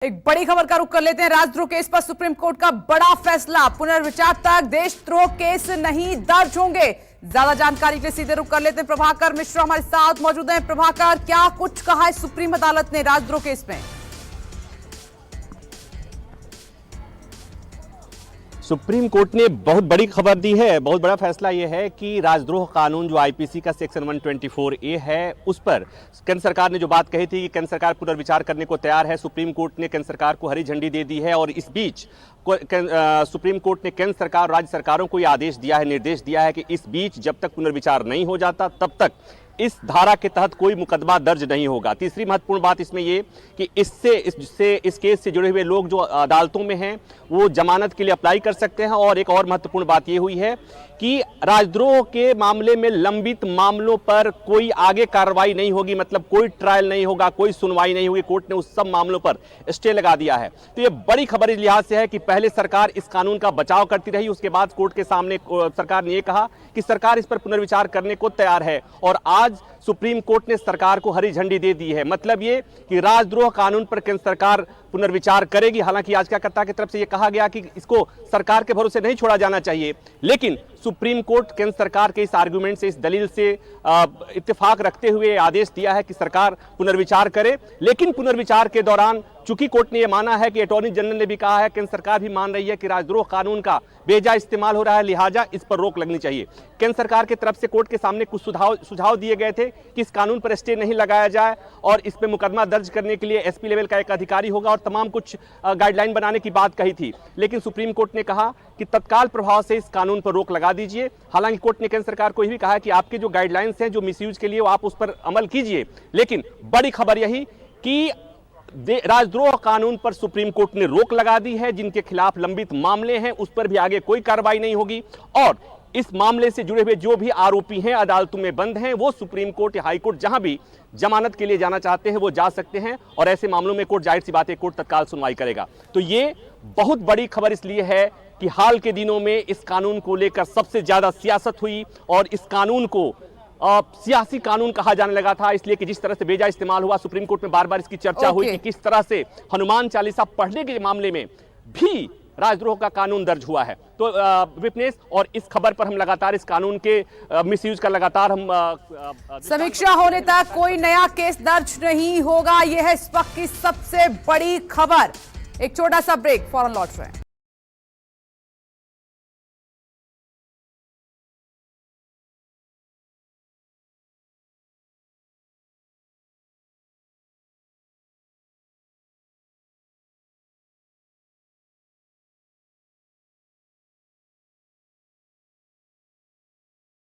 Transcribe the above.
एक बड़ी खबर का रुख कर लेते हैं। राजद्रोह केस पर सुप्रीम कोर्ट का बड़ा फैसला, पुनर्विचार तक देशद्रोह केस नहीं दर्ज होंगे। ज्यादा जानकारी के लिए सीधे रुख कर लेते हैं। प्रभाकर मिश्रा हमारे साथ मौजूद हैं। प्रभाकर, क्या कुछ कहा है सुप्रीम अदालत ने राजद्रोह केस में? सुप्रीम कोर्ट ने बहुत बड़ी खबर दी है। बहुत बड़ा फैसला यह है कि राजद्रोह कानून जो आईपीसी का सेक्शन 124A है, उस पर केंद्र सरकार ने जो बात कही थी कि केंद्र सरकार पुनर्विचार करने को तैयार है, सुप्रीम कोर्ट ने केंद्र सरकार को हरी झंडी दे दी है। और इस बीच सुप्रीम कोर्ट ने केंद्र सरकार और राज्य सरकारों को यह आदेश दिया है, निर्देश दिया है कि इस बीच जब तक पुनर्विचार नहीं हो जाता तब तक इस धारा के तहत कोई मुकदमा दर्ज नहीं होगा। तीसरी महत्वपूर्ण बात इसमें यह कि इस केस से जुड़े हुए लोग जो अदालतों में हैं वो जमानत के लिए अप्लाई कर सकते हैं। और एक और महत्वपूर्ण बात यह हुई है कि राजद्रोह के मामले में लंबित मामलों पर कोई आगे कार्रवाई नहीं होगी, मतलब कोई ट्रायल नहीं होगा, कोई सुनवाई नहीं होगी। कोर्ट ने उस सब मामलों पर स्टे लगा दिया है। तो यह बड़ी खबर इस लिहाज से है कि पहले सरकार इस कानून का बचाव करती रही, उसके बाद कोर्ट के सामने सरकार ने यह कहा कि सरकार इस पर पुनर्विचार करने को तैयार है। और आज सुप्रीम कोर्ट ने सरकार को हरी झंडी दे दी है। मतलब ये कि राजद्रोह कानून पर केंद्र सरकार पुनर्विचार करेगी। हालांकि याचिकाकर्ता की तरफ से यह कहा गया कि इसको सरकार के भरोसे नहीं छोड़ा जाना चाहिए, लेकिन सुप्रीम कोर्ट केंद्र सरकार के इस आर्गुमेंट से, इस दलील से इत्तेफाक रखते हुए आदेश दिया है कि सरकार पुनर्विचार करे। लेकिन पुनर्विचार के दौरान चूंकि कोर्ट ने यह माना है कि अटॉर्नी जनरल ने भी कहा है, केंद्र सरकार भी मान रही है कि राजद्रोह कानून का बेजा इस्तेमाल हो रहा है, लिहाजा इस पर रोक लगनी चाहिए। केंद्र सरकार की तरफ से कोर्ट के सामने कुछ सुझाव दिए गए थे कि इस कानून पर स्टे नहीं लगाया जाए और इस पर मुकदमा दर्ज करने के लिए एसपी लेवल का एक अधिकारी होगा और तमाम कुछ गाइडलाइन बनाने की बात कही थी। लेकिन सुप्रीम कोर्ट ने कहा कि तत्काल प्रभाव से इस कानून पर रोक लगा दीजिए। हालांकि कोर्ट ने केंद्र सरकार को यह भी कहा कि आपके जो गाइडलाइंस हैं जो मिसयूज के लिए, आप उस पर अमल कीजिए। लेकिन बड़ी खबर यही कि राजद्रोह कानून पर सुप्रीम कोर्ट ने रोक लगा दी है। जिनके खिलाफ लंबित मामले हैं उस पर भी आगे कोई कार्रवाई नहीं होगी। और इस मामले से जुड़े हुए जो भी आरोपी हैं, अदालतों में बंद हैं, वो सुप्रीम कोर्ट या हाई कोर्ट जहां भी जमानत के लिए जाना चाहते हैं वो जा सकते हैं। और ऐसे मामलों में कोर्ट, जाहिर सी बात है, कोर्ट तत्काल सुनवाई करेगा। तो ये बहुत बड़ी खबर इसलिए है कि हाल के दिनों में इस कानून को लेकर सबसे ज्यादा सियासत हुई और इस कानून को सियासी कानून कहा जाने लगा था, इसलिए कि जिस तरह से बेजा इस्तेमाल हुआ, सुप्रीम कोर्ट में बार बार इसकी चर्चा हुई कि किस तरह से हनुमान चालीसा पढ़ने के मामले में भी राजद्रोह का कानून दर्ज हुआ है। तो विपनेश, और इस खबर पर हम लगातार इस कानून के मिसयूज का लगातार हम समीक्षा होने तक कोई नया केस दर्ज नहीं होगा, यह है इस वक्त की सबसे बड़ी खबर। एक छोटा सा ब्रेक, फौरन लौट रहे हैं।